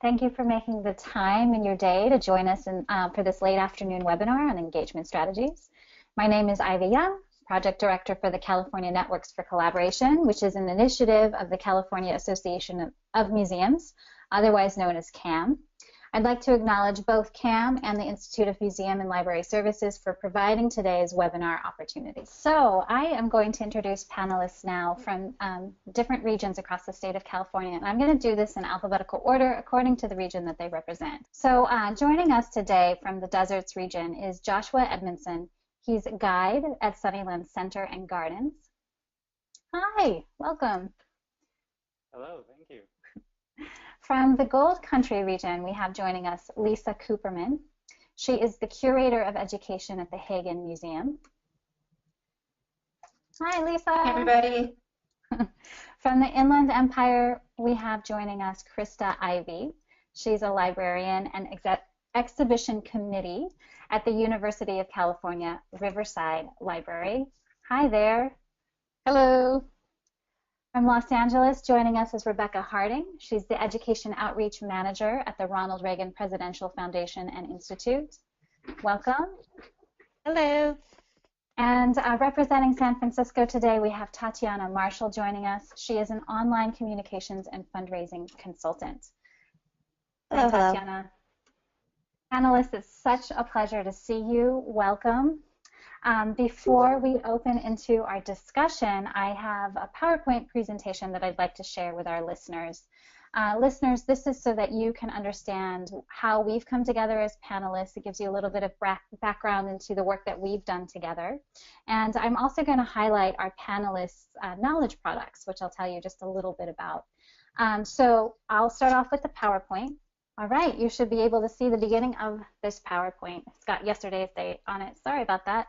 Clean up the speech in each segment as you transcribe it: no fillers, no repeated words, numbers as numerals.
Thank you for making the time in your day to join us for this late afternoon webinar on engagement strategies. My name is Ivy Young, Project Director for the California Networks for Collaboration, which is an initiative of the California Association of Museums, otherwise known as CAM. I'd like to acknowledge both CAM and the Institute of Museum and Library Services for providing today's webinar opportunity. So I am going to introduce panelists now from different regions across the state of California, and I'm going to do this in alphabetical order according to the region that they represent. So joining us today from the Deserts region is Joshua Edmundson. He's a guide at Sunnylands Center and Gardens. Hi, welcome. Hello, thank you. From the Gold Country region, we have joining us Lisa Cooperman. She is the Curator of Education at the Haggin Museum. Hi, Lisa. Hi, everybody. From the Inland Empire, we have joining us Krista Ivy. She's a librarian and exhibition committee at the University of California Riverside Library. Hi there. Hello. From Los Angeles, joining us is Rebekah Harding. She's the Education Outreach Manager at the Ronald Reagan Presidential Foundation and Institute. Welcome. Hello. And representing San Francisco today, we have Tatiana Marshall joining us. She is an online communications and fundraising consultant. Hello, Tatiana. Panelists, it's such a pleasure to see you. Welcome. Before we open into our discussion, I have a PowerPoint presentation that I'd like to share with our listeners. Listeners, this is so that you can understand how we've come together as panelists. It gives you a little bit of background into the work that we've done together. And I'm also going to highlight our panelists' knowledge products, which I'll tell you just a little bit about. So I'll start off with the PowerPoint. All right, you should be able to see the beginning of this PowerPoint. It's got yesterday's date on it. Sorry about that.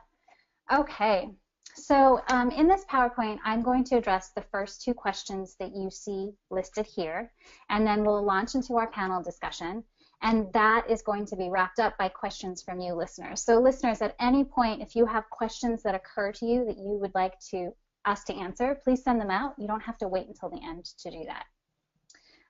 Okay, so in this PowerPoint, I'm going to address the first two questions that you see listed here, and then we'll launch into our panel discussion, and that is going to be wrapped up by questions from you listeners. So listeners, at any point, if you have questions that occur to you that you would like us to answer, please send them out. You don't have to wait until the end to do that.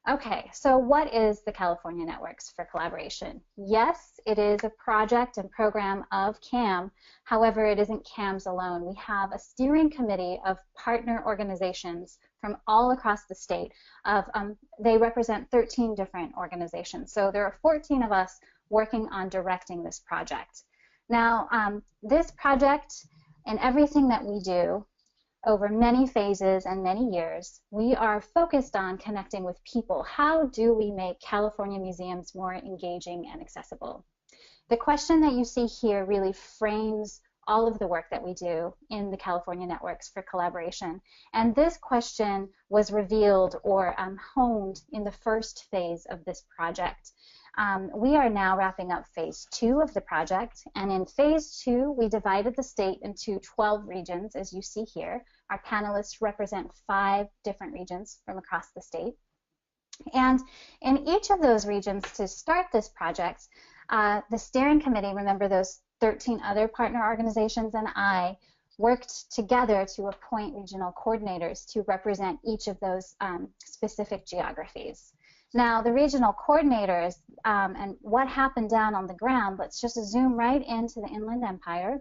Okay, so what is the California Networks for Collaboration? Yes, it is a project and program of CAM. However, it isn't CAM's alone. We have a steering committee of partner organizations from all across the state. They represent 13 different organizations. So there are 14 of us working on directing this project. Now, this project and everything that we do over many phases and many years, we are focused on connecting with people. How do we make California museums more engaging and accessible? The question that you see here really frames all of the work that we do in the California Networks for Collaboration. And this question was revealed or honed in the first phase of this project. We are now wrapping up phase 2 of the project, and in phase 2 we divided the state into 12 regions, as you see here. Our panelists represent 5 different regions from across the state. And in each of those regions, to start this project, the steering committee, remember those 13 other partner organizations, and I worked together to appoint regional coordinators to represent each of those specific geographies. Now, the regional coordinators and what happened down on the ground, let's just zoom right into the Inland Empire.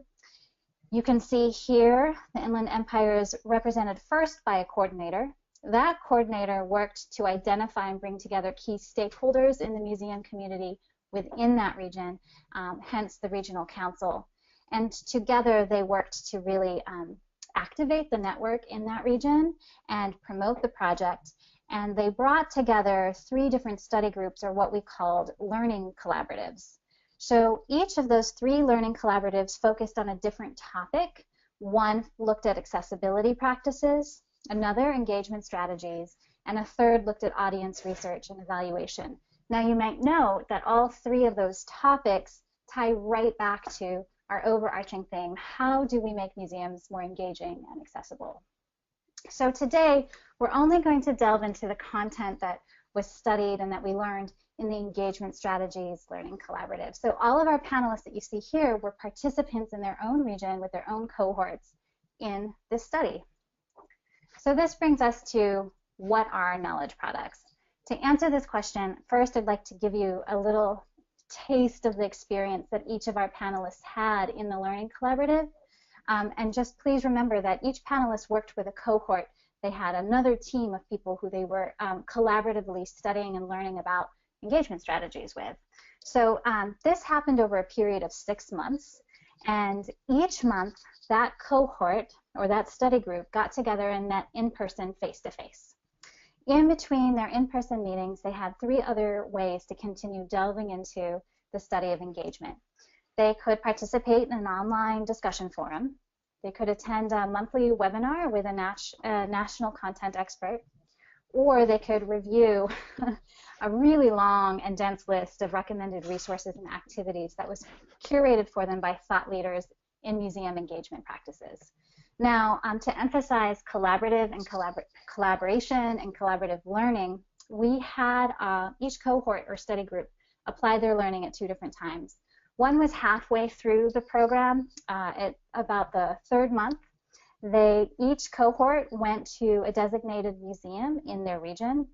You can see here the Inland Empire is represented first by a coordinator. That coordinator worked to identify and bring together key stakeholders in the museum community within that region, hence the regional council. And together they worked to really activate the network in that region and promote the project. And they brought together 3 different study groups, or what we called learning collaboratives. So each of those 3 learning collaboratives focused on a different topic. One looked at accessibility practices, another engagement strategies, and a third looked at audience research and evaluation. Now you might note that all 3 of those topics tie right back to our overarching theme: how do we make museums more engaging and accessible? So today, we're only going to delve into the content that was studied and that we learned in the Engagement Strategies Learning Collaborative. So all of our panelists that you see here were participants in their own region with their own cohorts in this study. So this brings us to what are knowledge products. To answer this question, first I'd like to give you a little taste of the experience that each of our panelists had in the Learning Collaborative. And just please remember that each panelist worked with a cohort. They had another team of people who they were collaboratively studying and learning about engagement strategies with. So this happened over a period of 6 months, and each month that cohort or that study group got together and met in person, face-to-face. In between their in-person meetings, they had 3 other ways to continue delving into the study of engagement. They could participate in an online discussion forum. They could attend a monthly webinar with a national content expert, or they could review a really long and dense list of recommended resources and activities that was curated for them by thought leaders in museum engagement practices. Now, to emphasize collaborative and collaboration and collaborative learning, we had each cohort or study group apply their learning at 2 different times. One was halfway through the program at about the 3rd month. Each cohort went to a designated museum in their region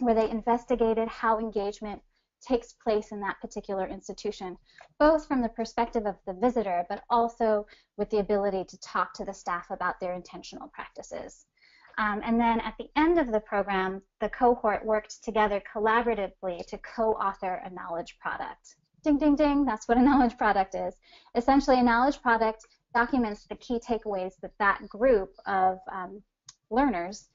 where they investigated how engagement takes place in that particular institution, both from the perspective of the visitor, but also with the ability to talk to the staff about their intentional practices. And then at the end of the program, the cohort worked together collaboratively to co-author a knowledge product. Ding, ding, ding, that's what a knowledge product is. Essentially, a knowledge product documents the key takeaways that group of learners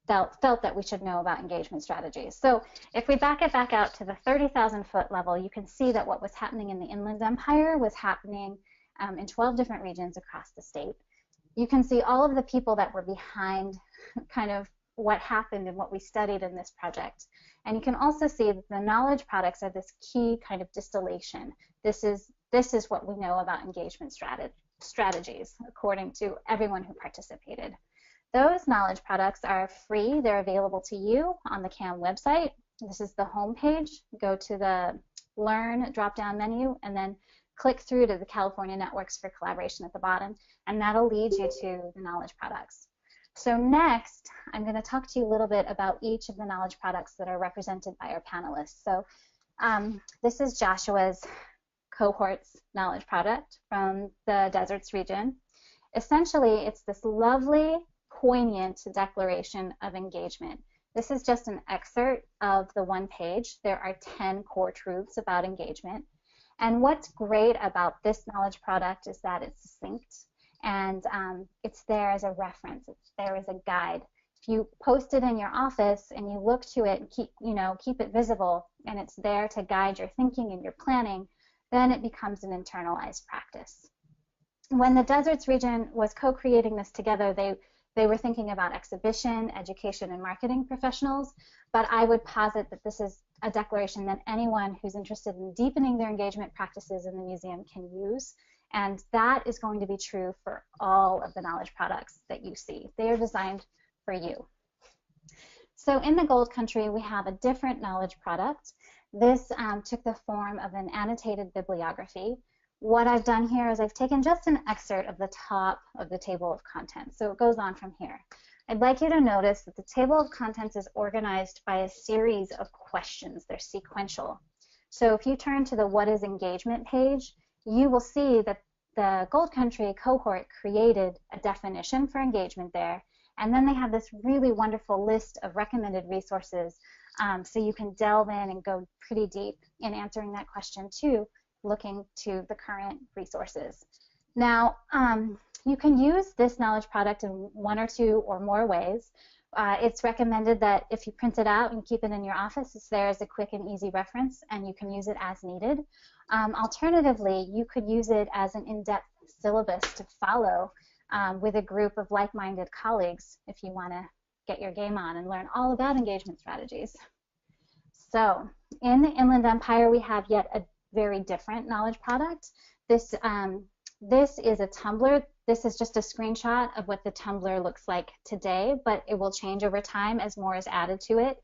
felt that we should know about engagement strategies. So if we back it back out to the 30,000-foot level, you can see that what was happening in the Inland Empire was happening in 12 different regions across the state. You can see all of the people that were behind kind of what happened and what we studied in this project. And you can also see that the knowledge products are this key kind of distillation. This is what we know about engagement strategies, according to everyone who participated. Those knowledge products are free. They're available to you on the CAM website. This is the home page. Go to the Learn drop-down menu and then click through to the California Networks for Collaboration at the bottom, and that'll lead you to the knowledge products. So next, I'm going to talk to you a little bit about each of the knowledge products that are represented by our panelists. So this is Joshua's cohort's knowledge product from the deserts region. Essentially, it's this lovely, poignant declaration of engagement. This is just an excerpt of the 1 page. There are 10 core truths about engagement. And what's great about this knowledge product is that it's succinct, and it's there as a reference. It's there as a guide. If you post it in your office and you look to it and keep it visible, and it's there to guide your thinking and your planning, then it becomes an internalized practice. When the deserts region was co-creating this together, they were thinking about exhibition, education, and marketing professionals, but I would posit that this is a declaration that anyone who's interested in deepening their engagement practices in the museum can use, and that is going to be true for all of the knowledge products that you see. They are designed for you. So in the Gold Country, we have a different knowledge product. This took the form of an annotated bibliography. What I've done here is I've taken just an excerpt of the top of the table of contents, so it goes on from here. I'd like you to notice that the table of contents is organized by a series of questions. They're sequential. So if you turn to the What is Engagement page, you will see that the Gold Country cohort created a definition for engagement there, and then they have this really wonderful list of recommended resources, so you can delve in and go pretty deep in answering that question too, looking to the current resources. Now, you can use this knowledge product in 1 or 2 or more ways. It's recommended that if you print it out and keep it in your office, it's there as a quick and easy reference, and you can use it as needed. Alternatively, you could use it as an in-depth syllabus to follow with a group of like-minded colleagues if you want to get your game on and learn all about engagement strategies. So in the Inland Empire, we have yet a very different knowledge product. This is a Tumblr. This is just a screenshot of what the Tumblr looks like today, but it will change over time as more is added to it.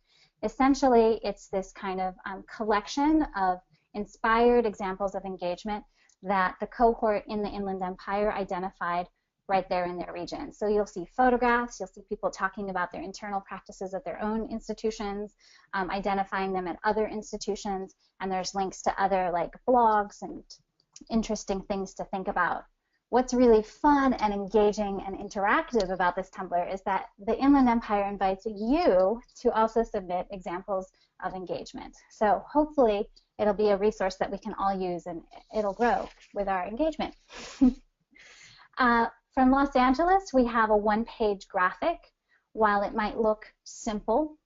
Essentially, it's this kind of collection of inspired examples of engagement that the cohort in the Inland Empire identified right there in their region. So you'll see photographs, you'll see people talking about their internal practices at their own institutions, identifying them at other institutions, and there's links to other like blogs and interesting things to think about. What's really fun and engaging and interactive about this Tumblr is that the Inland Empire invites you to also submit examples of engagement. So hopefully it'll be a resource that we can all use and it'll grow with our engagement. From Los Angeles, we have a one-page graphic. While it might look simple,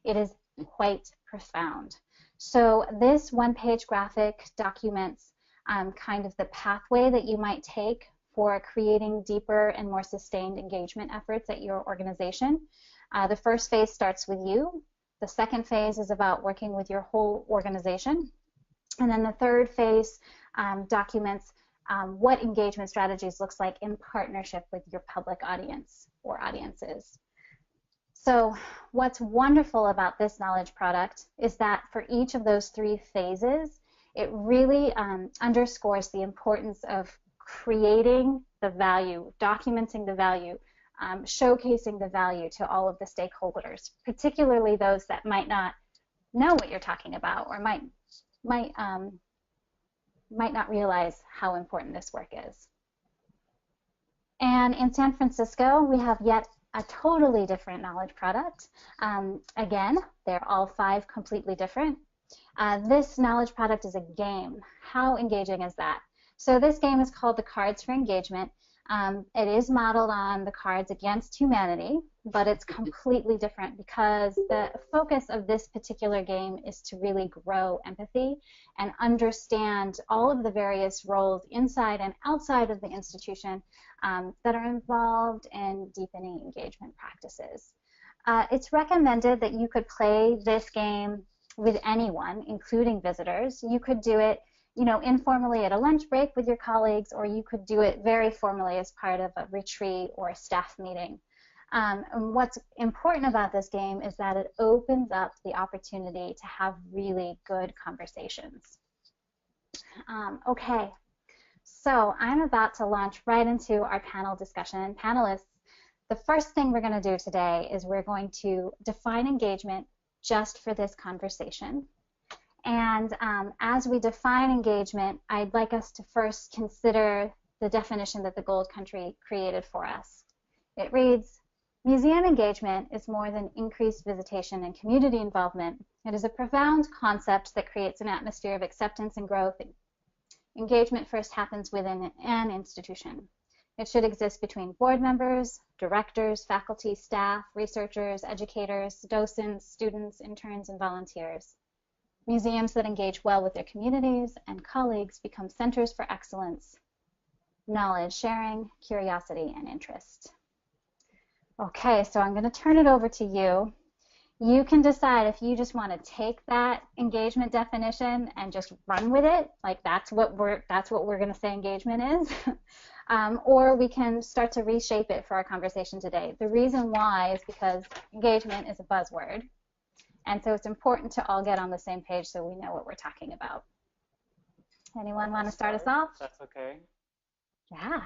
it is quite profound. So this one-page graphic documents kind of the pathway that you might take for creating deeper and more sustained engagement efforts at your organization. The first phase starts with you. The second phase is about working with your whole organization. And then the third phase documents what engagement strategies looks like in partnership with your public audience or audiences. So what's wonderful about this knowledge product is that for each of those three phases, it really underscores the importance of creating the value, documenting the value, showcasing the value to all of the stakeholders, particularly those that might not know what you're talking about or might not realize how important this work is. And in San Francisco, we have yet a totally different knowledge product. Again, they're all 5 completely different. This knowledge product is a game. How engaging is that? So this game is called the Cards for Engagement. It is modeled on the Cards Against Humanity, but it's completely different because the focus of this particular game is to really grow empathy and understand all of the various roles inside and outside of the institution that are involved in deepening engagement practices. It's recommended that you could play this game with anyone, including visitors. You could do it, you know, informally at a lunch break with your colleagues, or you could do it very formally as part of a retreat or a staff meeting. And what's important about this game is that it opens up the opportunity to have really good conversations. Okay, so I'm about to launch right into our panel discussion. Panelists, the first thing we're going to do today is we're going to define engagement just for this conversation. And as we define engagement, I'd like us to first consider the definition that the Gold Country created for us. It reads, museum engagement is more than increased visitation and community involvement. It is a profound concept that creates an atmosphere of acceptance and growth. Engagement first happens within an institution. It should exist between board members, directors, faculty, staff, researchers, educators, docents, students, interns, and volunteers. Museums that engage well with their communities and colleagues become centers for excellence, knowledge sharing, curiosity, and interest. Okay, so I'm going to turn it over to you. You can decide if you just want to take that engagement definition and just run with it, like that's what we're going to say engagement is, or we can start to reshape it for our conversation today. The reason why is because engagement is a buzzword. And so it's important to all get on the same page so we know what we're talking about. Anyone want to start us off? That's okay. Yeah.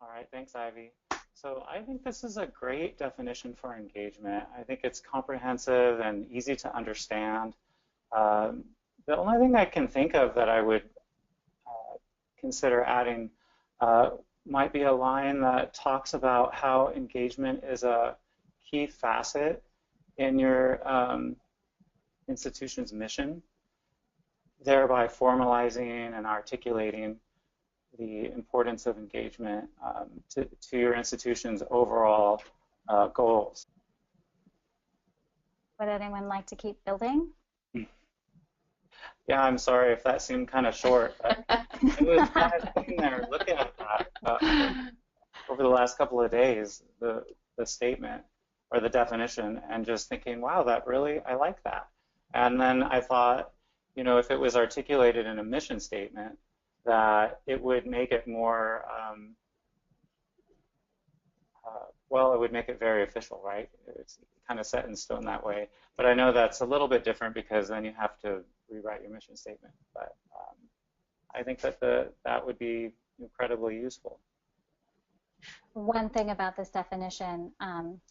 All right, thanks, Ivy. So I think this is a great definition for engagement. I think it's comprehensive and easy to understand. The only thing I can think of that I would consider adding might be a line that talks about how engagement is a key facet in your institution's mission, thereby formalizing and articulating the importance of engagement to your institution's overall goals. Would anyone like to keep building? Yeah, I'm sorry if that seemed kind of short, but it was kind of sitting there looking at that over the last couple of days, the statement or the definition, and just thinking, wow, I like that. And then I thought, you know, if it was articulated in a mission statement, that it would make it more, well, it would make it very official, right? It's kind of set in stone that way. But I know that's a little bit different because then you have to rewrite your mission statement. But I think that that would be incredibly useful. one thing about this definition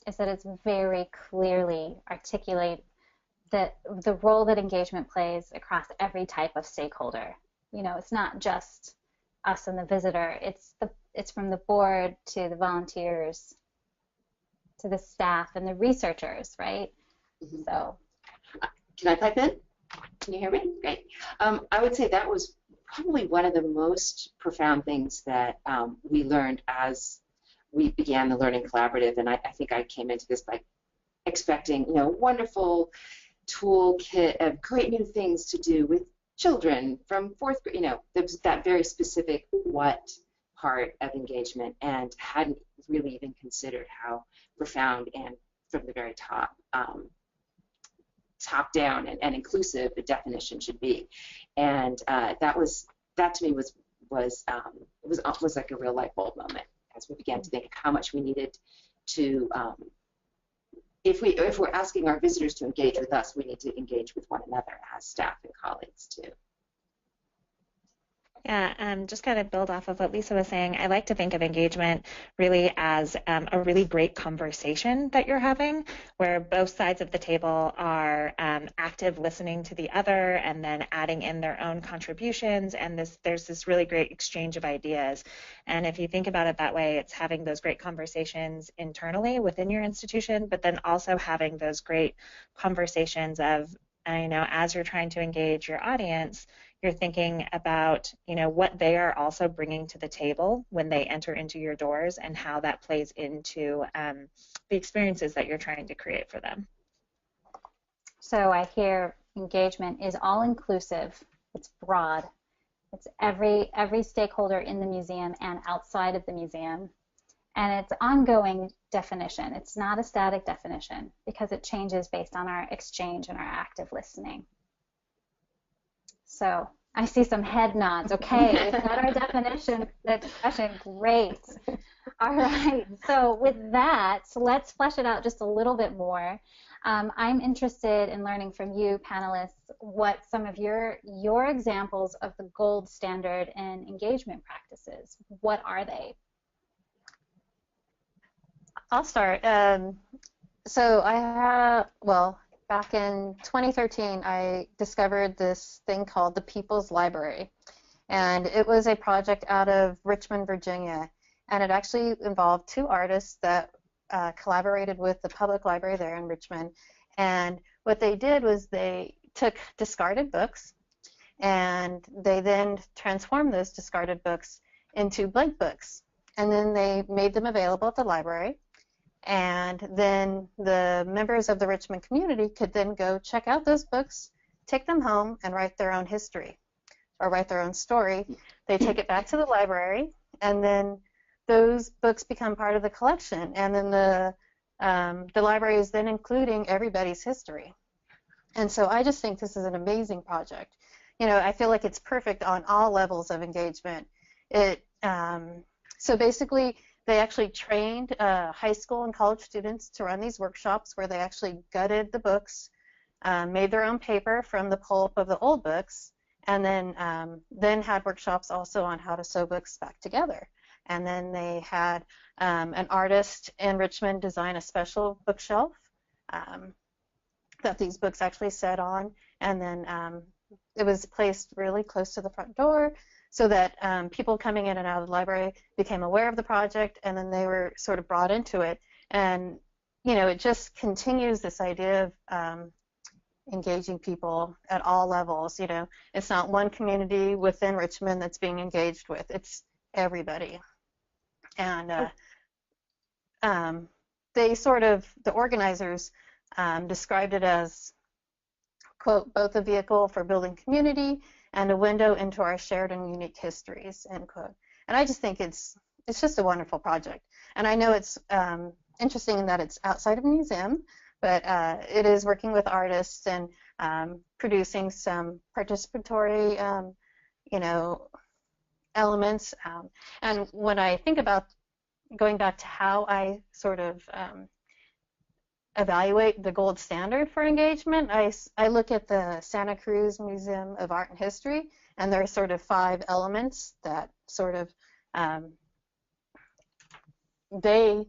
is that it's very clearly articulate that the role that engagement plays across every type of stakeholder. You know, it's not just us and the visitor. It's from the board to the volunteers to the staff and the researchers, right? Mm-hmm. So, can I pipe in? Can you hear me? Great. I would say that was probably one of the most profound things that we learned as we began the Learning Collaborative, and I think I came into this like expecting, you know, wonderful toolkit of great new things to do with children from fourth grade. You know, there was that very specific what part of engagement, and hadn't really even considered how profound and from the very top down and inclusive the definition should be. And that to me was like a real light bulb moment as we began to think of how much we needed to, if we're asking our visitors to engage with us, we need to engage with one another as staff and colleagues too. Yeah, just kind of build off of what Lisa was saying. I like to think of engagement really as a really great conversation that you're having, where both sides of the table are active listening to the other and then adding in their own contributions, and there's this really great exchange of ideas. And if you think about it that way, it's having those great conversations internally within your institution, but then also having those great conversations of, you know, as you're trying to engage your audience, you're thinking about, you know, what they are also bringing to the table when they enter into your doors and how that plays into the experiences that you're trying to create for them. So I hear engagement is all inclusive. It's broad. It's every stakeholder in the museum and outside of the museum. And it's ongoing definition. It's not a static definition because it changes based on our exchange and our active listening. So I see some head nods. Okay, we've got our definition, the discussion. Great. All right. So with that, let's flesh it out just a little bit more. I'm interested in learning from you, panelists, what some of your examples of the gold standard in engagement practices. What are they? I'll start. So I have, well, back in 2013, I discovered this thing called the People's Library. And it was a project out of Richmond, Virginia. And it actually involved two artists that collaborated with the public library there in Richmond. And what they did was they took discarded books, and they then transformed those discarded books into blank books. And then they made them available at the library. And then the members of the Richmond community could then go check out those books, take them home, and write their own history or write their own story. They take it back to the library, and then those books become part of the collection. And then the library is then including everybody's history. And so I just think this is an amazing project. You know, I feel like it's perfect on all levels of engagement. So basically, they actually trained high school and college students to run these workshops where they actually gutted the books, made their own paper from the pulp of the old books, and then had workshops also on how to sew books back together. And then they had an artist in Richmond design a special bookshelf that these books actually sat on, and then it was placed really close to the front door, so that people coming in and out of the library became aware of the project, and then they were sort of brought into it. And, you know, it just continues this idea of engaging people at all levels. You know, it's not one community within Richmond that's being engaged with, it's everybody. And the organizers described it as, quote, both a vehicle for building community and a window into our shared and unique histories, end quote. And I just think it's just a wonderful project. And I know it's interesting in that it's outside of a museum, but it is working with artists and producing some participatory, you know, elements. And when I think about going back to how I sort of evaluate the gold standard for engagement, I look at the Santa Cruz Museum of Art and History, and there are sort of 5 elements that sort of they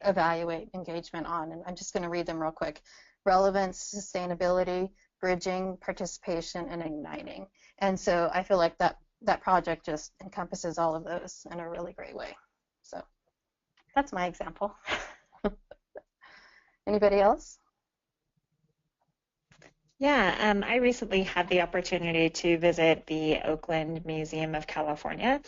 evaluate engagement on, and I'm just going to read them real quick. Relevance, sustainability, bridging, participation, and igniting. And so I feel like that project just encompasses all of those in a really great way. So that's my example. Anybody else? Yeah, I recently had the opportunity to visit the Oakland Museum of California,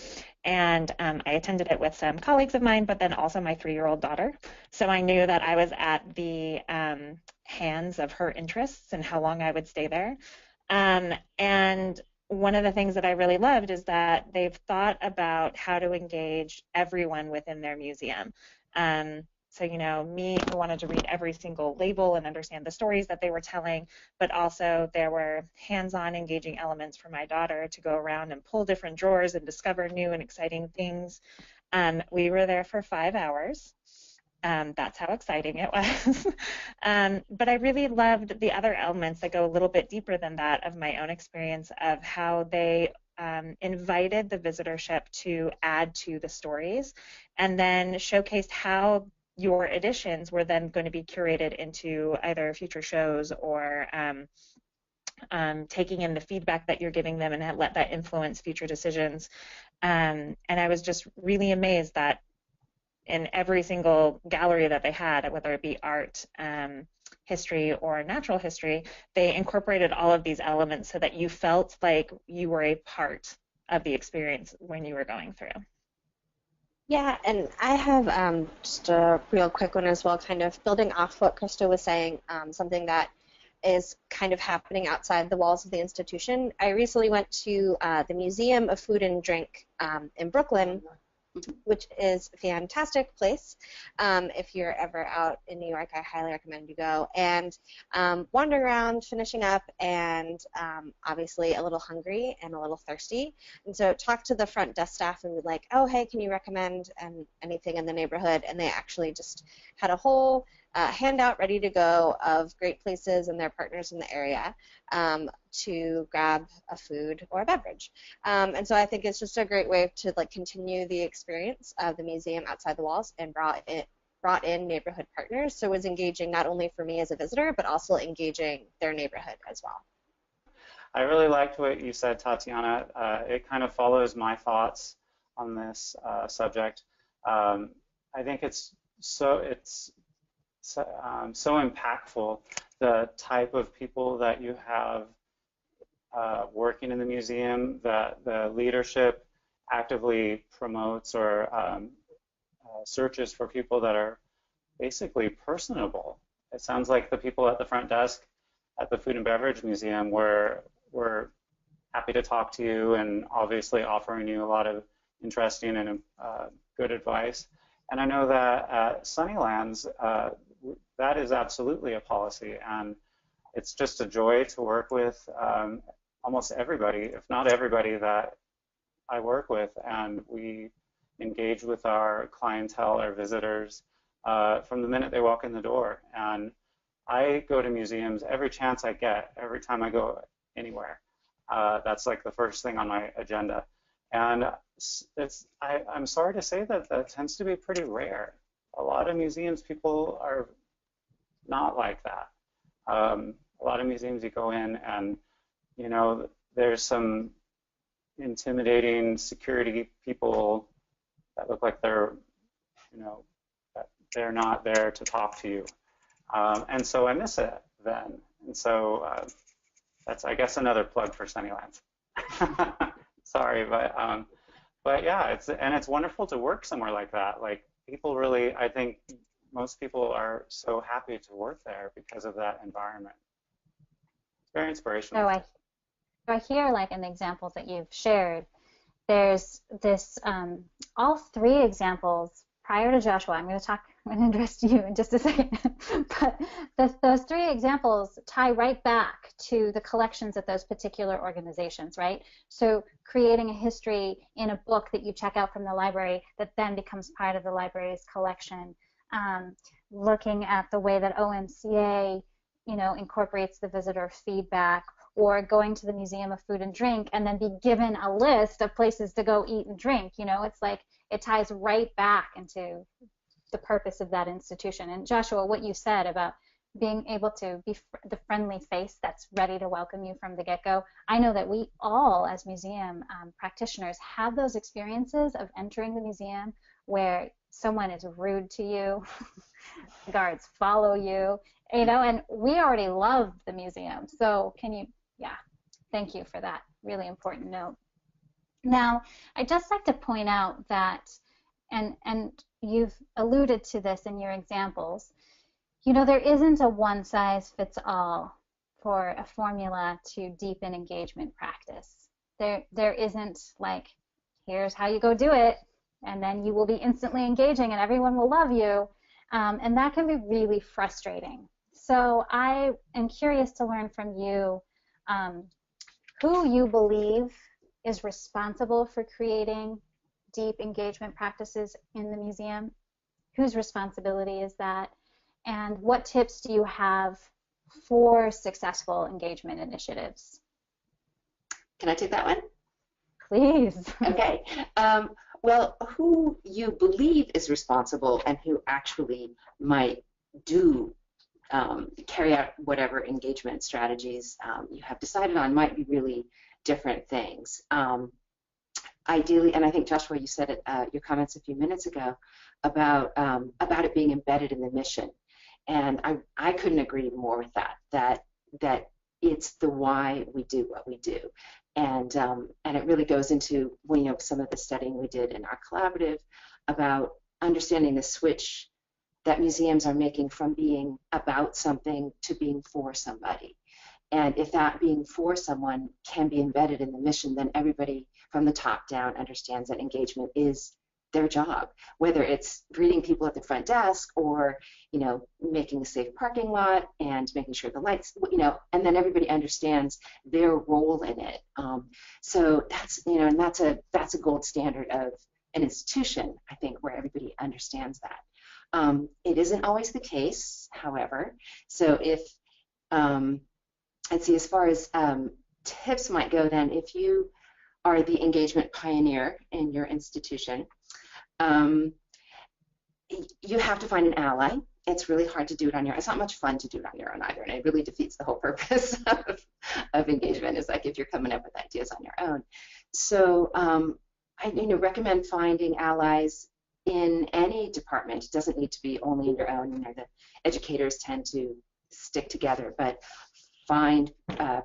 and I attended it with some colleagues of mine, but then also my 3-year-old daughter. So I knew that I was at the hands of her interests and how long I would stay there. And one of the things that I really loved is that they've thought about how to engage everyone within their museum. So, you know, me who wanted to read every single label and understand the stories that they were telling, but also there were hands-on engaging elements for my daughter to go around and pull different drawers and discover new and exciting things. We were there for 5 hours. That's how exciting it was. But I really loved the other elements that go a little bit deeper than that of my own experience of how they invited the visitorship to add to the stories and then showcased how your additions were then going to be curated into either future shows or taking in the feedback that you're giving them and let that influence future decisions. And I was just really amazed that in every single gallery that they had, whether it be art, history, or natural history, they incorporated all of these elements so that you felt like you were a part of the experience when you were going through. Yeah, and I have just a real quick one as well, kind of building off what Krista was saying, something that is kind of happening outside the walls of the institution. I recently went to the Museum of Food and Drink in Brooklyn, which is a fantastic place. If you're ever out in New York, I highly recommend you go. And wandering around, finishing up, and obviously a little hungry and a little thirsty. And so talked to the front desk staff and be like, oh, hey, can you recommend anything in the neighborhood? And they actually just had a whole handout ready to go of great places and their partners in the area to grab a food or a beverage. And so I think it's just a great way to like continue the experience of the museum outside the walls and brought in neighborhood partners. So it was engaging not only for me as a visitor, but also engaging their neighborhood as well. I really liked what you said, Tatiana. It kind of follows my thoughts on this subject. I think it's so impactful, the type of people that you have working in the museum, that the leadership actively promotes or searches for people that are basically personable. It sounds like the people at the front desk at the Food and Beverage Museum were happy to talk to you and obviously offering you a lot of interesting and good advice. And I know that at Sunnylands, that is absolutely a policy, and it's just a joy to work with almost everybody, if not everybody, that I work with, and we engage with our clientele, our visitors, from the minute they walk in the door. And I go to museums every chance I get, every time I go anywhere. That's like the first thing on my agenda. And I'm sorry to say that that tends to be pretty rare. A lot of museums, people are not like that. A lot of museums you go in and, you know, there's some intimidating security people that look like they're, you know, that they're not there to talk to you. And so I miss it then. And so that's, I guess, another plug for Sunnylands. Sorry, but yeah, it's wonderful to work somewhere like that. Like, people really, I think most people are so happy to work there because of that environment. It's very inspirational. So I hear, like, in the examples that you've shared, there's this, all three examples prior to Joshua. I'm going to address you in just a second. But those three examples tie right back to the collections of those particular organizations, right? So creating a history in a book that you check out from the library that then becomes part of the library's collection. Looking at the way that OMCA, you know, incorporates the visitor feedback, or going to the Museum of Food and Drink and then be given a list of places to go eat and drink. You know, it's like, it ties right back into the purpose of that institution. And Joshua, what you said about being able to be the friendly face that's ready to welcome you from the get-go. I know that we all, as museum practitioners, have those experiences of entering the museum where someone is rude to you, guards follow you, and we already love the museum. So thank you for that really important note. Now, I'd just like to point out that, and you've alluded to this in your examples, there isn't a one-size-fits-all for a formula to deepen engagement practice. There isn't like, here's how you go do it, and then you will be instantly engaging and everyone will love you, and that can be really frustrating. So I am curious to learn from you who you believe is responsible for creating deep engagement practices in the museum. Whose responsibility is that? And what tips do you have for successful engagement initiatives? Can I take that one? Please. Okay. Well, who you believe is responsible and who actually might carry out whatever engagement strategies you have decided on might be really different things. Ideally, and I think Joshua, you said it, your comments a few minutes ago about it being embedded in the mission. And I couldn't agree more with that it's the why we do what we do. And it really goes into some of the studying we did in our collaborative about understanding the switch that museums are making from being about something to being for somebody. And if that being for someone can be embedded in the mission, then everybody from the top down understands that engagement is their job, whether it's greeting people at the front desk or, making a safe parking lot and making sure the lights, and then everybody understands their role in it. So that's, and that's a gold standard of an institution, I think, where everybody understands that. It isn't always the case, however. So if, let's see, as far as tips might go, then, if you are the engagement pioneer in your institution, you have to find an ally. It's really hard to do it on your own. It's not much fun to do it on your own either, and it really defeats the whole purpose of engagement. Is like if you're coming up with ideas on your own. So I recommend finding allies in any department. It doesn't need to be only in your own. The educators tend to stick together, but find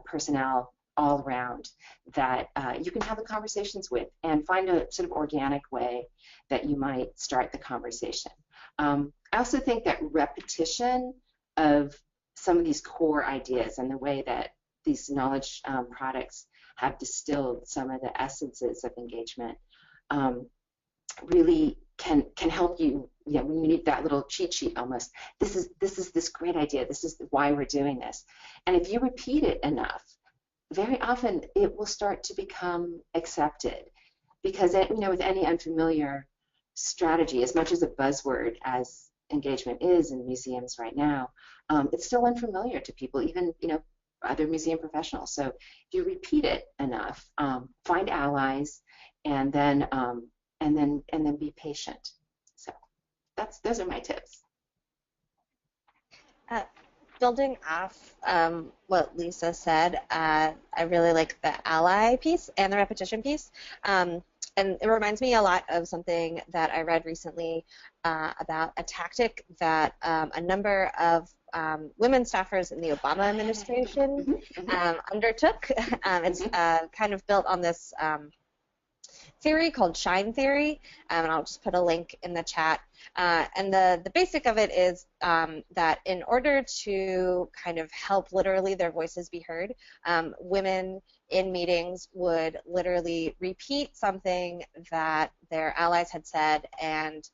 personnel all around that you can have the conversations with, and find a sort of organic way that you might start the conversation. I also think that repetition of some of these core ideas and the way that these knowledge products have distilled some of the essences of engagement really can help you. When you need that little cheat sheet almost. This is this great idea. This is why we're doing this. And if you repeat it enough, very often it will start to become accepted, because with any unfamiliar strategy, as much as a buzzword as engagement is in museums right now, it's still unfamiliar to people, even other museum professionals. So if you repeat it enough, find allies, and then be patient. So those are my tips. Building off what Lisa said, I really like the ally piece and the repetition piece. And it reminds me a lot of something that I read recently about a tactic that a number of women staffers in the Obama administration undertook. It's kind of built on this theory called shine theory, and I'll just put a link in the chat. And the basic of it is that in order to kind of help literally their voices be heard, women in meetings would literally repeat something that their allies had said and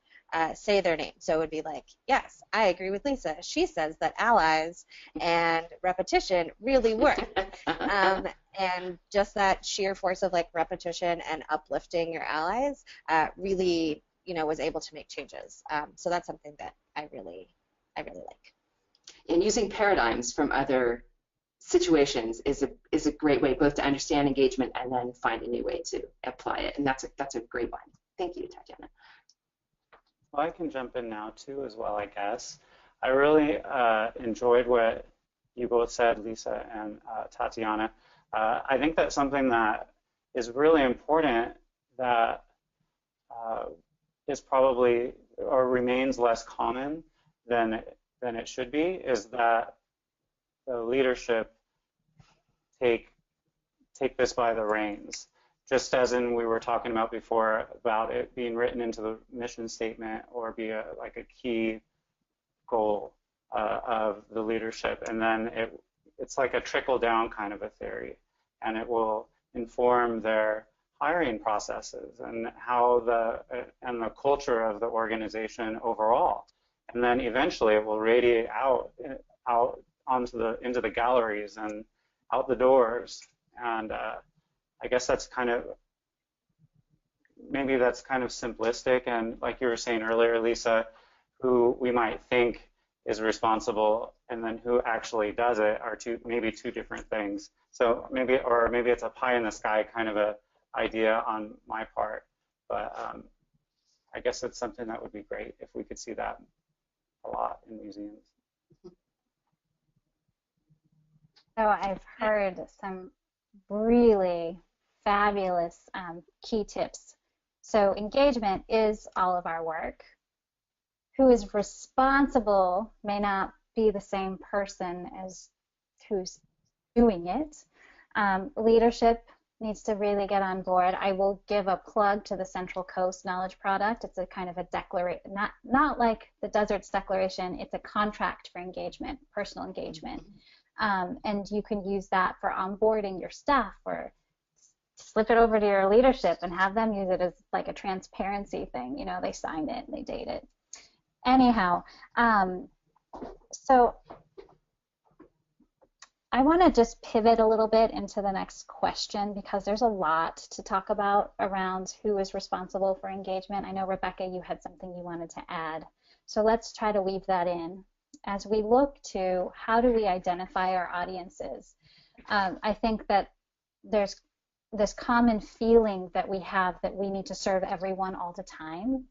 say their name. So it would be like, yes, I agree with Lisa. She says that allies and repetition really work. And just that sheer force of repetition and uplifting your allies really, was able to make changes. So that's something that I really like. And using paradigms from other situations is a great way both to understand engagement and then find a new way to apply it. And that's a great one. Thank you, Tatiana. Well, I can jump in now too as well, I guess. I really enjoyed what you both said, Lisa and Tatiana. I think that's something that is really important that is probably or remains less common than it should be, is that the leadership take this by the reins. Just as in we were talking about before about it being written into the mission statement or be like a key goal of the leadership, and then it's like a trickle down kind of a theory, and it will inform their hiring processes and how the culture of the organization overall, and then eventually it will radiate out into the galleries and out the doors. And I guess that's maybe that's kind of simplistic, and like you were saying earlier, Lisa, who we might think is responsible and then who actually does it are maybe two different things. So maybe it's a pie in the sky kind of a idea on my part, but I guess it's something that would be great if we could see that a lot in museums. So I've heard some really fabulous key tips. So engagement is all of our work. Who is responsible may not be the same person as who's doing it. Leadership needs to really get on board. I will give a plug to the Central Coast Knowledge Product. It's a kind of a declaration, not like the Deserts Declaration. It's a contract for engagement, personal engagement. And you can use that for onboarding your staff, or slip it over to your leadership and have them use it as like a transparency thing. You know, they sign it and they date it. Anyhow, so I want to just pivot a little bit into the next question, because there's a lot to talk about around who is responsible for engagement. I know, Rebekah, you had something you wanted to add. So let's try to weave that in. As we look to how do we identify our audiences, I think that there's this common feeling that we have that we need to serve everyone all the time.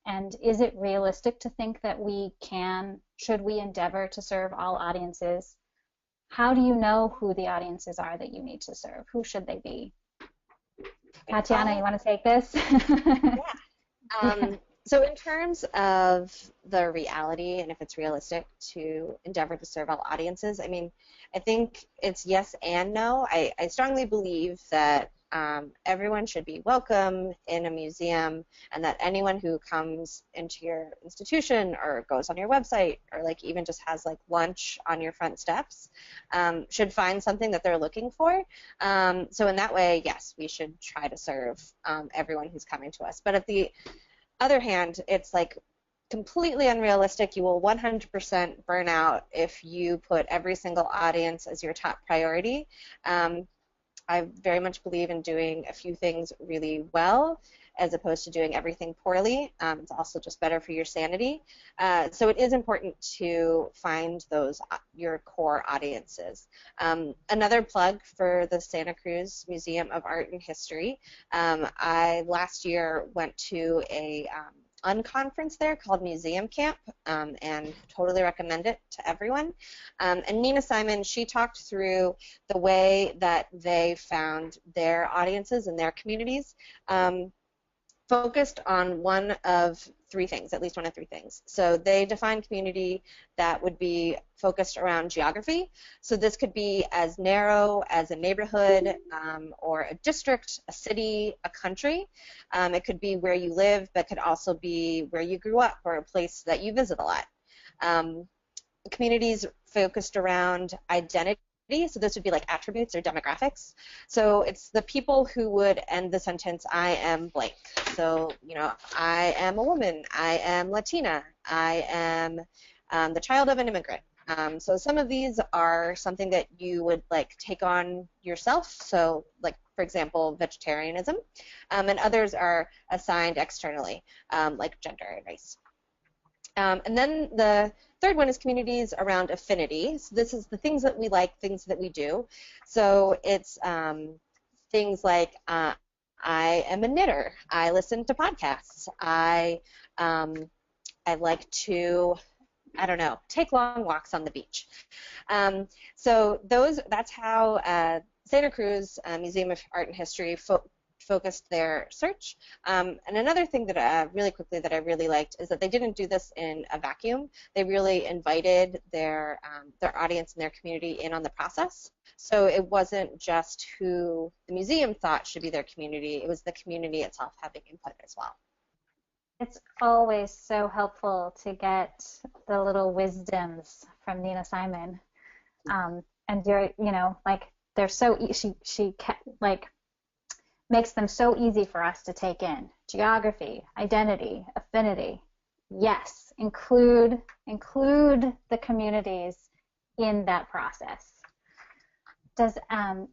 And is it realistic to think that should we endeavor to serve all audiences? How do you know who the audiences are that you need to serve? Who should they be? Tatiana, you want to take this? Yeah. So in terms of the reality and if it's realistic to endeavor to serve all audiences, I mean, I think it's yes and no. I strongly believe that everyone should be welcome in a museum, and that anyone who comes into your institution or goes on your website or like even just has like lunch on your front steps should find something that they're looking for. So in that way, yes, we should try to serve everyone who's coming to us. But at the other hand, it's like completely unrealistic. You will 100% burn out if you put every single audience as your top priority. I very much believe in doing a few things really well as opposed to doing everything poorly. It's also just better for your sanity. So it is important to find those your core audiences. Another plug for the Santa Cruz Museum of Art and History. I last year went to a unconference there called Museum Camp, and totally recommend it to everyone. And Nina Simon, she talked through the way that they found their audiences and their communities, focused on one of three things, at least one of three things. So they defined community that would be focused around geography. So this could be as narrow as a neighborhood or a district, a city, a country. It could be where you live, but could also be where you grew up or a place that you visit a lot. Communities focused around identity. So this would be like attributes or demographics. So it's the people who would end the sentence, I am blank. So, you know, I am a woman, I am Latina, I am the child of an immigrant. So some of these are something that you would like take on yourself. So like, for example, vegetarianism. And others are assigned externally, like gender and race. And then the third one is communities around affinity. So this is the things that we like, things that we do. So it's things like I am a knitter. I listen to podcasts. I like to, I don't know, take long walks on the beach. So that's how Santa Cruz Museum of Art and History focused their search. And another thing that really quickly that I really liked is that they didn't do this in a vacuum. They really invited their audience and their community in on the process. So it wasn't just who the museum thought should be their community, it was the community itself having input as well. It's always so helpful to get the little wisdoms from Nina Simon. And you're, you know, like they're so, she like makes them so easy for us to take in. Geography, identity, affinity. Yes, include the communities in that process. Does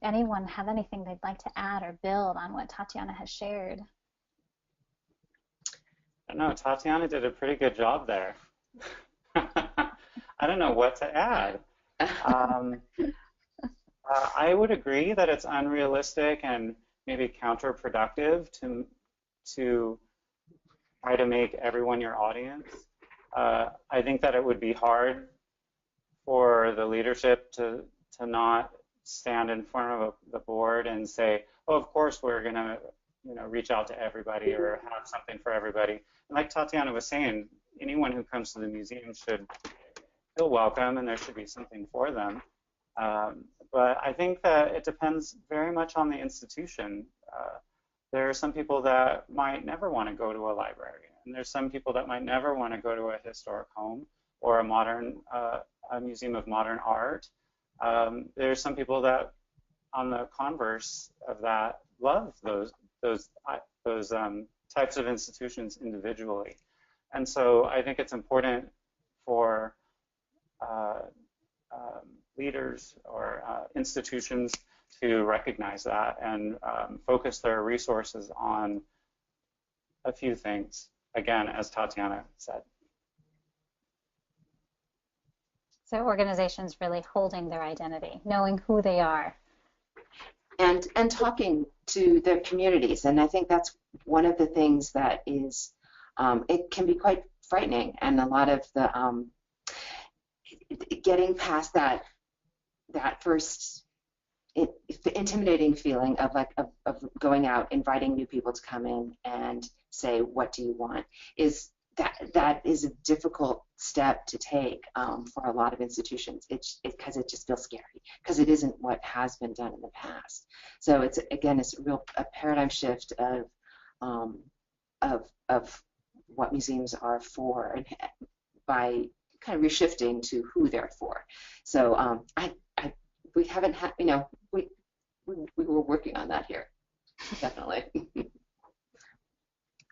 anyone have anything they'd like to add or build on what Tatiana has shared? I don't know, Tatiana did a pretty good job there. I don't know what to add. I would agree that it's unrealistic and maybe counterproductive to try to make everyone your audience. I think that it would be hard for the leadership to not stand in front of the board and say, oh, of course we're going to reach out to everybody or have something for everybody. And like Tatiana was saying, anyone who comes to the museum should feel welcome and there should be something for them. But I think that it depends very much on the institution. There are some people that might never want to go to a library, and there's some people that might never want to go to a historic home or a museum of modern art. There's some people that, on the converse of that, love those types of institutions individually. And so I think it's important for leaders or institutions to recognize that and focus their resources on a few things, again, as Tatiana said. So organizations really holding their identity, knowing who they are. And talking to their communities. And I think that's one of the things that is, it can be quite frightening, and a lot of the getting past that first intimidating feeling of going out, inviting new people to come in and say, what do you want, is that is a difficult step to take for a lot of institutions. Because it just feels scary, because it isn't what has been done in the past. So it's a paradigm shift of what museums are for, and by kind of reshifting to who they're for. So we haven't had, we were working on that here, definitely.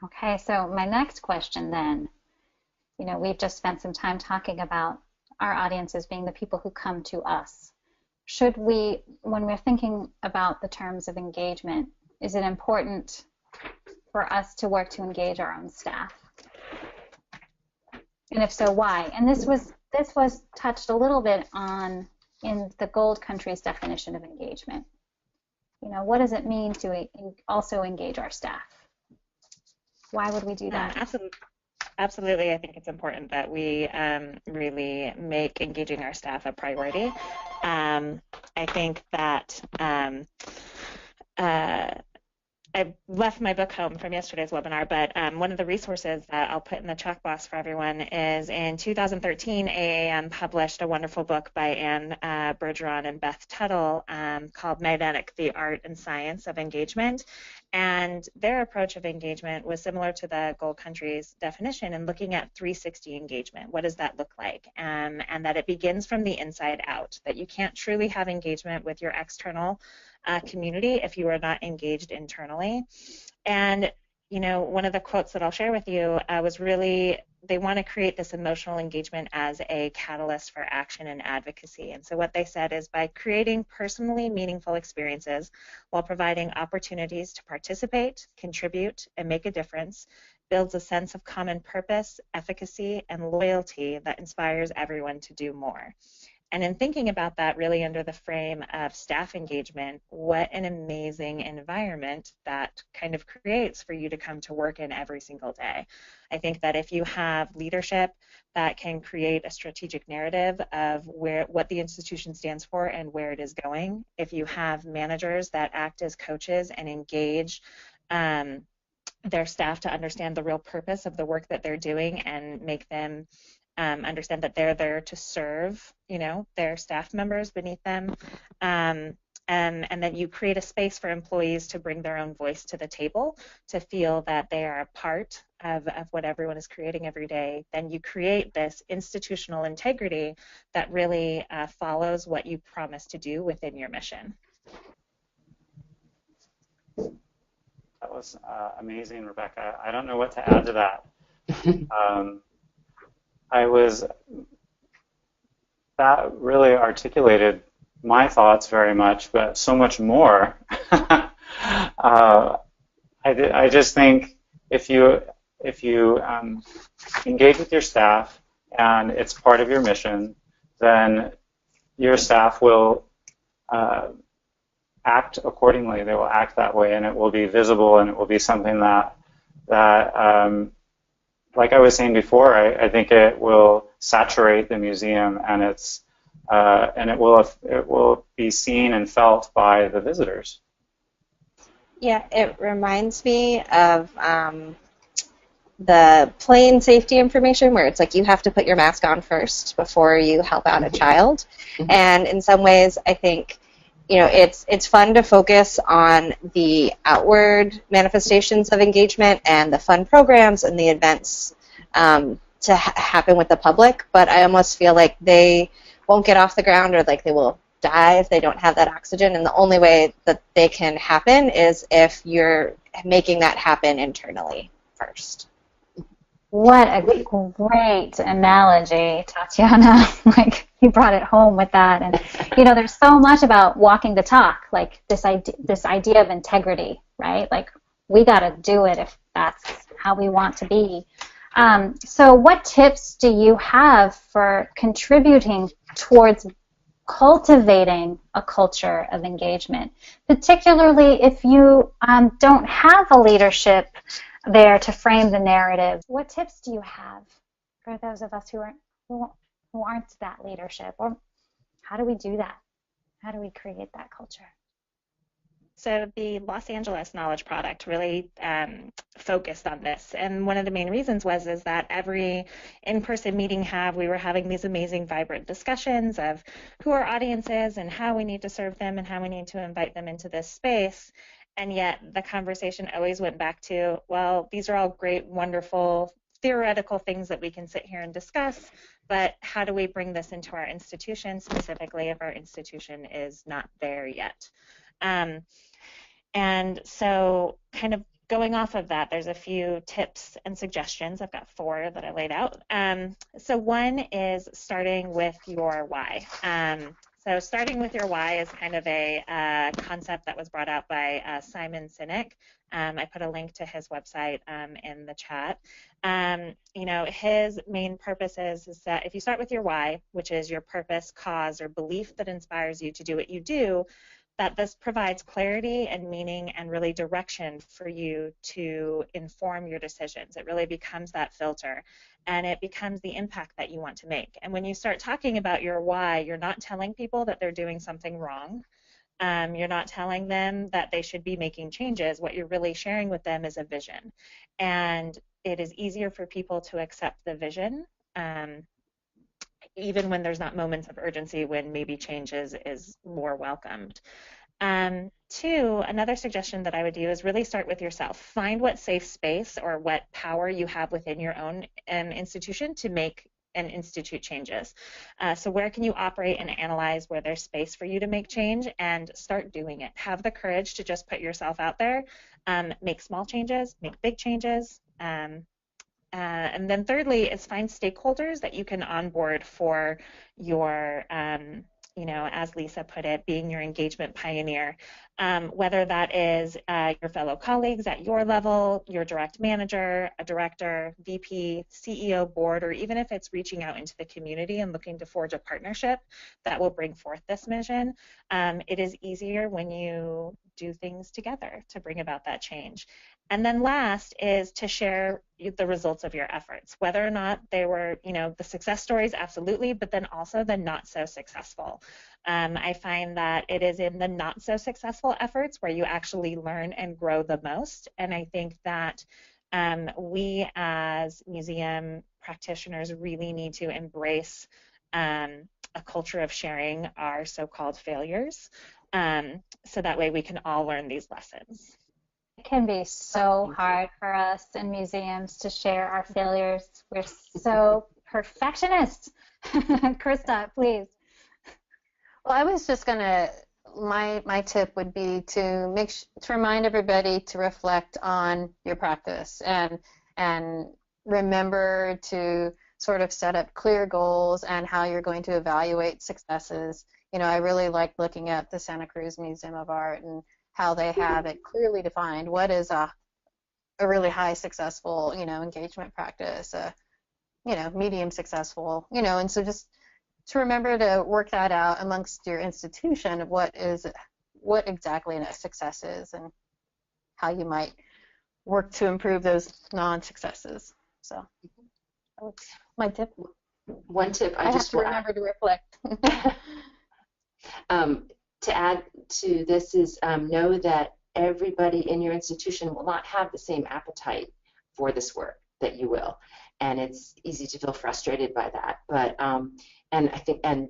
Okay, so my next question then, we've just spent some time talking about our audiences being the people who come to us. Should we, when we're thinking about the terms of engagement, is it important for us to work to engage our own staff? And if so, why? And this was touched a little bit on in the Gold Country's definition of engagement. What does it mean to also engage our staff? Why would we do that? Absolutely. I think it's important that we really make engaging our staff a priority. I think that I left my book home from yesterday's webinar, but one of the resources that I'll put in the chat box for everyone is in 2013, AAM published a wonderful book by Anne Bergeron and Beth Tuttle called Magnetic, the Art and Science of Engagement. And their approach of engagement was similar to the Gold Country's definition in looking at 360 engagement. What does that look like? And that it begins from the inside out, that you can't truly have engagement with your external community if you are not engaged internally. And one of the quotes that I'll share with you was really, they want to create this emotional engagement as a catalyst for action and advocacy. And so what they said is, by creating personally meaningful experiences while providing opportunities to participate, contribute, and make a difference, builds a sense of common purpose, efficacy, and loyalty that inspires everyone to do more. And in thinking about that really under the frame of staff engagement, what an amazing environment that kind of creates for you to come to work in every single day. I think that if you have leadership that can create a strategic narrative of what the institution stands for and where it is going, if you have managers that act as coaches and engage their staff to understand the real purpose of the work that they're doing and make them understand that they're there to serve, their staff members beneath them, and then you create a space for employees to bring their own voice to the table, to feel that they are a part of what everyone is creating every day. Then you create this institutional integrity that really follows what you promise to do within your mission. That was amazing, Rebekah. I don't know what to add to that. That really articulated my thoughts very much, but so much more. I just think if you engage with your staff and it's part of your mission, then your staff will act accordingly. They will act that way, and it will be visible, and it will be something that like I was saying before, I think it will saturate the museum, and it will be seen and felt by the visitors. Yeah, it reminds me of the plane safety information where it's like you have to put your mask on first before you help out a child. Mm-hmm. And in some ways, I think it's fun to focus on the outward manifestations of engagement and the fun programs and the events to happen with the public, but I almost feel like they won't get off the ground, or like they will die if they don't have that oxygen, and the only way that they can happen is if you're making that happen internally first. What a great analogy, Tatiana. Like, you brought it home with that. And, there's so much about walking the talk, like this idea of integrity, right? Like, we got to do it if that's how we want to be. So what tips do you have for contributing towards cultivating a culture of engagement, particularly if you don't have a leadership there to frame the narrative? What tips do you have for those of us who aren't that leadership? Or how do we do that? How do we create that culture? So the Los Angeles Knowledge Product really focused on this, and one of the main reasons was that every in-person meeting we were having these amazing, vibrant discussions of who our audience is and how we need to serve them and how we need to invite them into this space. And yet the conversation always went back to, well, these are all great, wonderful, theoretical things that we can sit here and discuss, but how do we bring this into our institution, specifically if our institution is not there yet? And so kind of going off of that, there's a few tips and suggestions. I've got 4 that I laid out. So one is starting with your why. So starting with your why is kind of a concept that was brought out by Simon Sinek. I put a link to his website in the chat. His main purpose is that if you start with your why, which is your purpose, cause, or belief that inspires you to do what you do, that this provides clarity and meaning and really direction for you to inform your decisions. It really becomes that filter, and it becomes the impact that you want to make. And when you start talking about your why, you're not telling people that they're doing something wrong. You're not telling them that they should be making changes. What you're really sharing with them is a vision. And it is easier for people to accept the vision, even when there's not moments of urgency, when maybe change is more welcomed. 2, another suggestion that I would do is really start with yourself. Find what safe space or what power you have within your own institution to make and institute changes. So where can you operate and analyze where there's space for you to make change, and start doing it. Have the courage to just put yourself out there, make small changes, make big changes. And then thirdly is find stakeholders that you can onboard for your you know, as Lisa put it, being your engagement pioneer, whether that is your fellow colleagues at your level, your direct manager, a director, VP, CEO, board, or even if it's reaching out into the community and looking to forge a partnership that will bring forth this mission. It is easier when you do things together to bring about that change. And then last is to share the results of your efforts, whether or not they were, you know, the success stories, absolutely, but then also the not so successful. I find that it is in the not so successful efforts where you actually learn and grow the most. And I think that we as museum practitioners really need to embrace a culture of sharing our so-called failures, so that way we can all learn these lessons. It can be so hard for us in museums to share our failures. We're so perfectionist. Krista, please. Well, I was just gonna, my tip would be to remind everybody to reflect on your practice and remember to sort of set up clear goals and how you're going to evaluate successes. You know, I really like looking at the Santa Cruz Museum of Art and how they have it clearly defined. What is a really high successful, you know, engagement practice, you know, medium successful, you know, and so just to remember to work that out amongst your institution of what exactly a success is and how you might work to improve those non-successes. So that's my tip. One tip I just have to remember to reflect. To add to this is know that everybody in your institution will not have the same appetite for this work that you will, and it's easy to feel frustrated by that. But and I think, and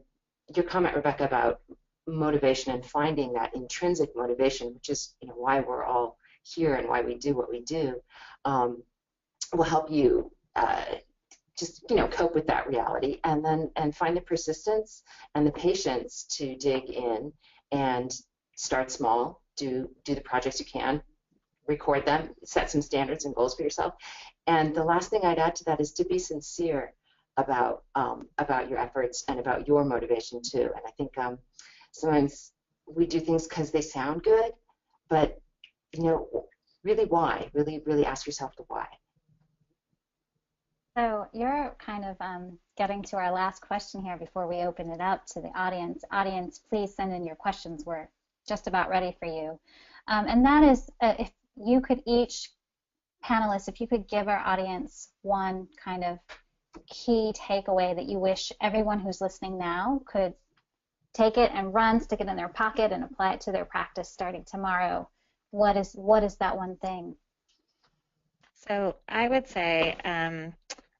your comment, Rebekah, about motivation and finding that intrinsic motivation, which is, you know, why we're all here and why we do what we do, will help you just, you know, cope with that reality, and find the persistence and the patience to dig in and start small, do the projects you can, record them, set some standards and goals for yourself. And the last thing I'd add to that is to be sincere about your efforts and about your motivation too. And I think sometimes we do things because they sound good, but, you know, really why? Really ask yourself the why. So you're kind of getting to our last question here before we open it up to the audience. Audience, please send in your questions. We're just about ready for you. And that is, if you could each, panelists, if you could give our audience one kind of key takeaway that you wish everyone who's listening now could take it and run, stick it in their pocket, and apply it to their practice starting tomorrow. What is that one thing? So I would say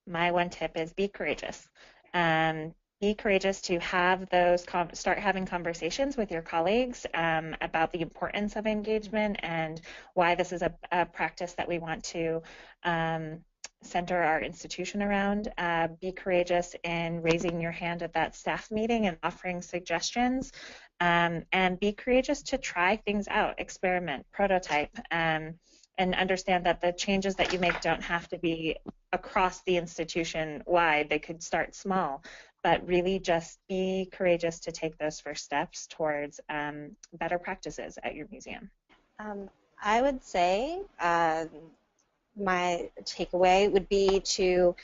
my one tip is be courageous. Be courageous to have those, start having conversations with your colleagues about the importance of engagement and why this is a practice that we want to center our institution around. Be courageous in raising your hand at that staff meeting and offering suggestions, and be courageous to try things out, experiment, prototype, and understand that the changes that you make don't have to be across the institution wide. They could start small, but really just be courageous to take those first steps towards better practices at your museum. I would say my takeaway would be to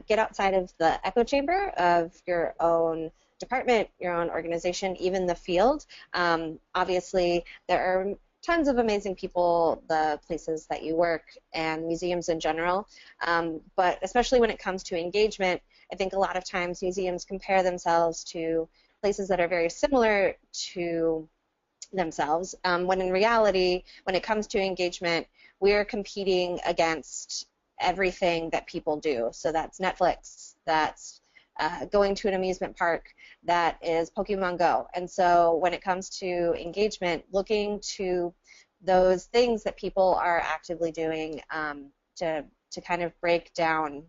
get outside of the echo chamber of your own department, your own organization, even the field. Obviously, there are tons of amazing people, the places that you work, and museums in general. But especially when it comes to engagement, I think a lot of times museums compare themselves to places that are very similar to themselves, when in reality, when it comes to engagement, we're competing against everything that people do. So that's Netflix, that's going to an amusement park, that is Pokemon Go. And so when it comes to engagement, looking to those things that people are actively doing to kind of break down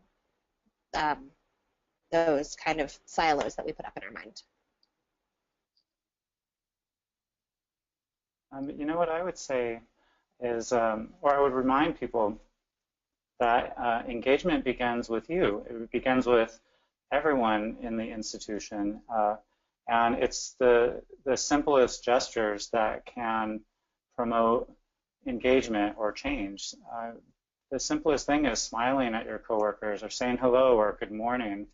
those kind of silos that we put up in our mind. You know what I would say is, or I would remind people that engagement begins with you. It begins with everyone in the institution, And it's the simplest gestures that can promote engagement or change. The simplest thing is smiling at your coworkers or saying hello or good morning.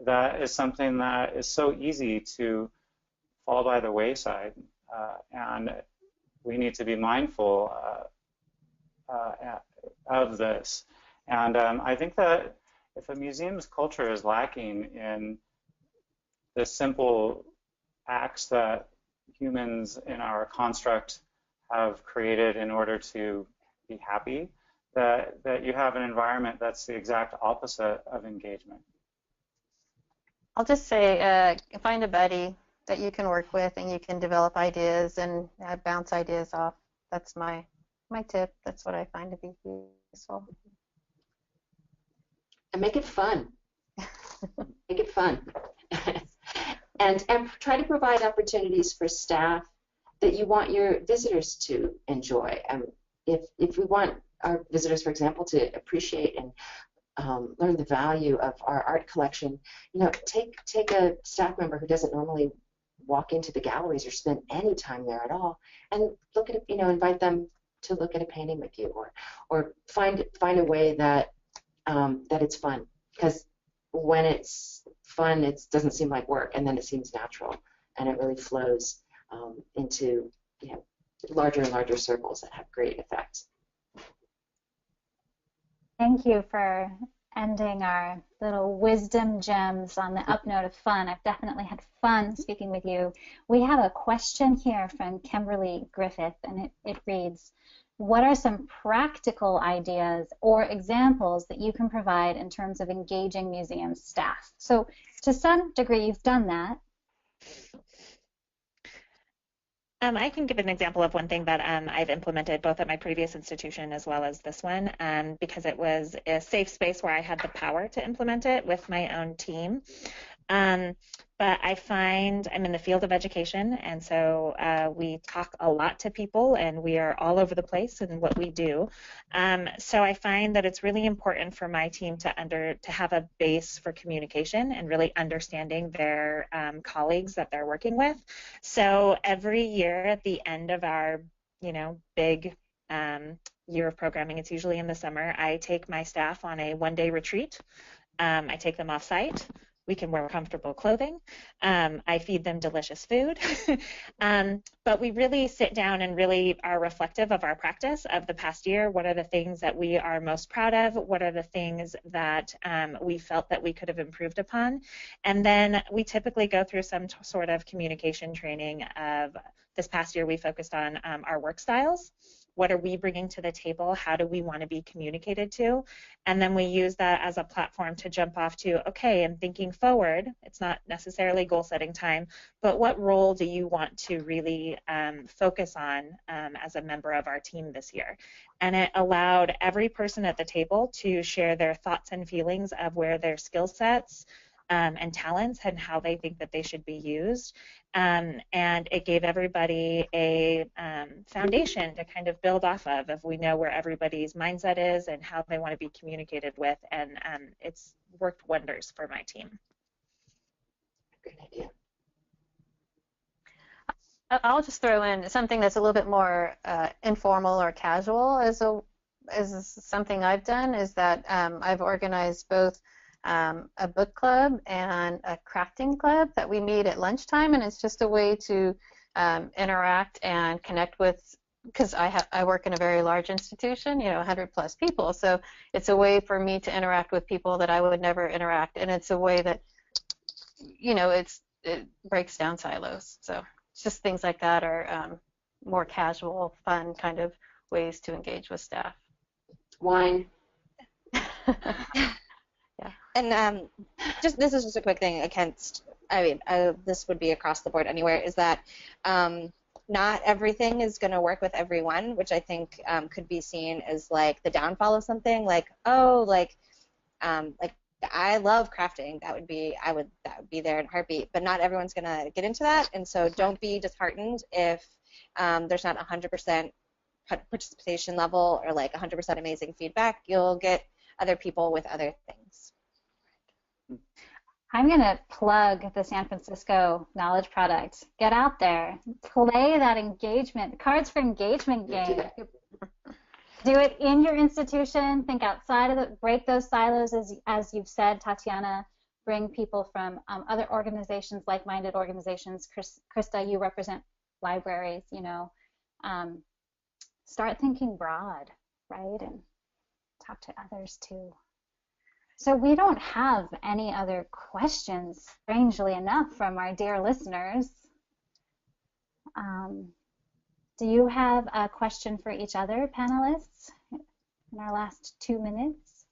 That is something that is so easy to fall by the wayside, and we need to be mindful of this. And I think that if a museum's culture is lacking in the simple acts that humans in our construct have created in order to be happy, that you have an environment that's the exact opposite of engagement. I'll just say, find a buddy that you can work with, and you can develop ideas and bounce ideas off. That's my tip. That's what I find to be useful. And make it fun. Make it fun. and try to provide opportunities for staff that you want your visitors to enjoy. If we want our visitors, for example, to appreciate and learn the value of our art collection, take a staff member who doesn't normally walk into the galleries or spend any time there at all, and look at invite them to look at a painting with you, or find a way that that it's fun, because when it's fun, it doesn't seem like work, and then it seems natural, and it really flows into larger and larger circles that have great effects. Thank you for ending our little wisdom gems on the up note of fun. I've definitely had fun speaking with you. We have a question here from Kimberly Griffith, and it reads, what are some practical ideas or examples that you can provide in terms of engaging museum staff? So to some degree, you've done that. I can give an example of one thing that I've implemented both at my previous institution as well as this one, because it was a safe space where I had the power to implement it with my own team. But I find I'm in the field of education, and so we talk a lot to people, and we are all over the place in what we do. So I find that it's really important for my team to have a base for communication and really understanding their colleagues that they're working with. So every year at the end of our big year of programming, it's usually in the summer, I take my staff on a one-day retreat. I take them off-site. We can wear comfortable clothing. I feed them delicious food. But we really sit down and really are reflective of our practice of the past year. What are the things that we are most proud of? What are the things that we felt that we could have improved upon? And then we typically go through some sort of communication training of this past year we focused on our work styles. What are we bringing to the table? How do we want to be communicated to? And then we use that as a platform to jump off to, okay, and thinking forward, it's not necessarily goal setting time, but what role do you want to really focus on as a member of our team this year? And it allowed every person at the table to share their thoughts and feelings of where their skill sets and talents and how they think that they should be used. And it gave everybody a foundation to kind of build off of if we know where everybody's mindset is and how they want to be communicated with, and it's worked wonders for my team. Good idea. I'll just throw in something that's a little bit more informal or casual as something I've done, is that I've organized both a book club and a crafting club that we meet at lunchtime, and it's just a way to interact and connect with, because I work in a very large institution, 100 plus people, so it's a way for me to interact with people that I would never interact, and it's a way that it breaks down silos. So it's just things like that are more casual, fun kind of ways to engage with staff. Wine. Yeah. And this is just a quick thing against, this would be across the board anywhere, is that not everything is going to work with everyone, which I think could be seen as like the downfall of something, like, I love crafting, that would be there in a heartbeat, but not everyone's going to get into that, and so don't be disheartened if there's not 100% participation level or like 100% amazing feedback. You'll get other people with other things. I'm going to plug the San Francisco Knowledge Product. Get out there. Play that engagement, Cards for Engagement game. Do it in your institution. Think outside of it. Break those silos, as you've said, Tatiana. Bring people from other organizations, like-minded organizations. Krista, you represent libraries, you know. Start thinking broad, right? And talk to others too. So we don't have any other questions, strangely enough, from our dear listeners. Do you have a question for each other, panelists, in our last 2 minutes?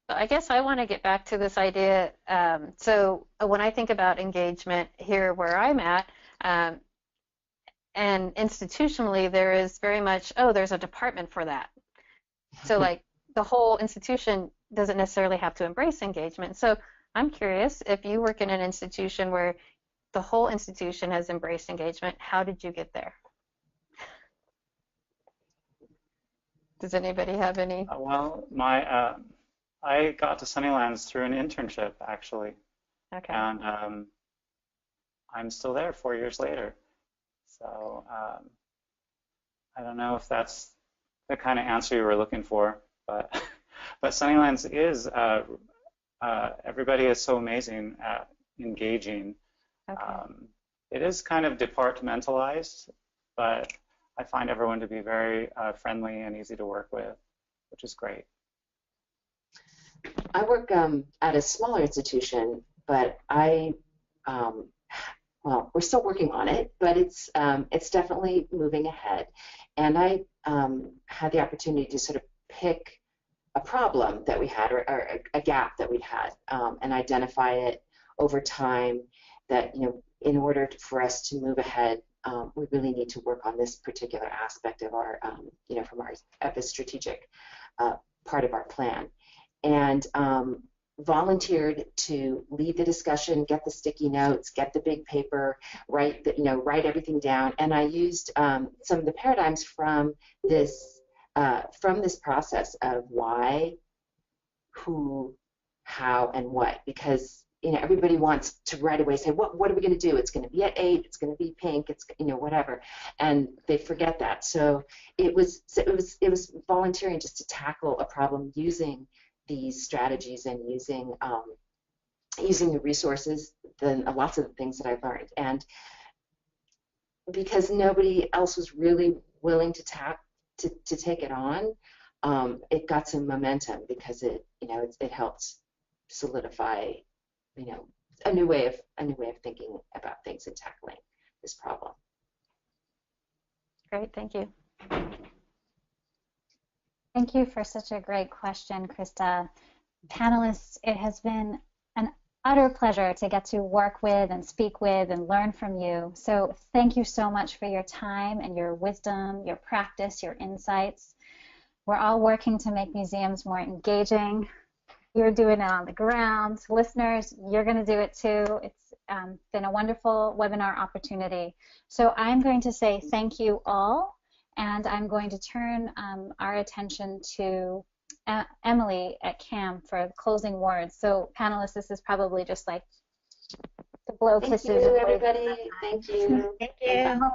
I guess I want to get back to this idea. So when I think about engagement here where I'm at, and institutionally, there is very much, oh, there's a department for that. So like the whole institution doesn't necessarily have to embrace engagement. So I'm curious, if you work in an institution where the whole institution has embraced engagement, how did you get there? Does anybody have any? Well, I got to Sunnylands through an internship, actually. Okay. And I'm still there 4 years later. So I don't know if that's the kind of answer you were looking for, but Sunnylands is, everybody is so amazing at engaging. Okay. It is kind of departmentalized, but I find everyone to be very friendly and easy to work with, which is great. I work at a smaller institution, but well, we're still working on it, but it's definitely moving ahead. And I had the opportunity to sort of pick a problem that we had, or a gap that we'd had, and identify it over time. That, you know, in order for us to move ahead, we really need to work on this particular aspect of our, you know, of the strategic part of our plan. And volunteered to lead the discussion, get the sticky notes, get the big paper, write everything down. And I used some of the paradigms from this process of why, who, how, and what, because, you know, everybody wants to right away say, what are we going to do? It's going to be at 8. It's going to be pink. It's, you know, whatever, and they forget that. So it was volunteering just to tackle a problem using these strategies and using the resources, then lots of the things that I've learned, and because nobody else was really willing to take it on, it got some momentum because it helped solidify, you know, a new way of thinking about things and tackling this problem. Great, thank you. Thank you for such a great question, Krista. Panelists, it has been an utter pleasure to get to work with and speak with and learn from you. So thank you so much for your time and your wisdom, your practice, your insights. We're all working to make museums more engaging. You're doing it on the ground. Listeners, you're going to do it too. It's been a wonderful webinar opportunity. So I'm going to say thank you all. And I'm going to turn our attention to Emily at CAM for closing words. So panelists, this is probably just like the blow kisses. Thank you, everybody. Thank you. Thank you. Emily,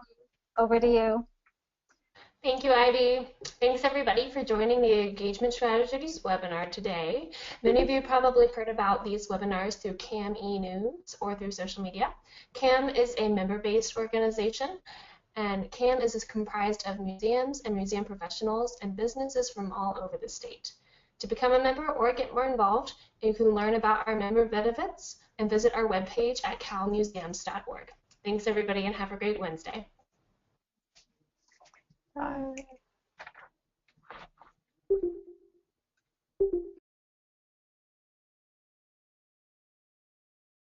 over to you. Thank you, Ivy. Thanks, everybody, for joining the Engagement Strategies webinar today. Many of you probably heard about these webinars through CAM e-News or through social media. CAM is a member-based organization, and CAM is comprised of museums and museum professionals and businesses from all over the state. To become a member or get more involved, you can learn about our member benefits and visit our webpage at calmuseums.org. Thanks, everybody, and have a great Wednesday. Bye.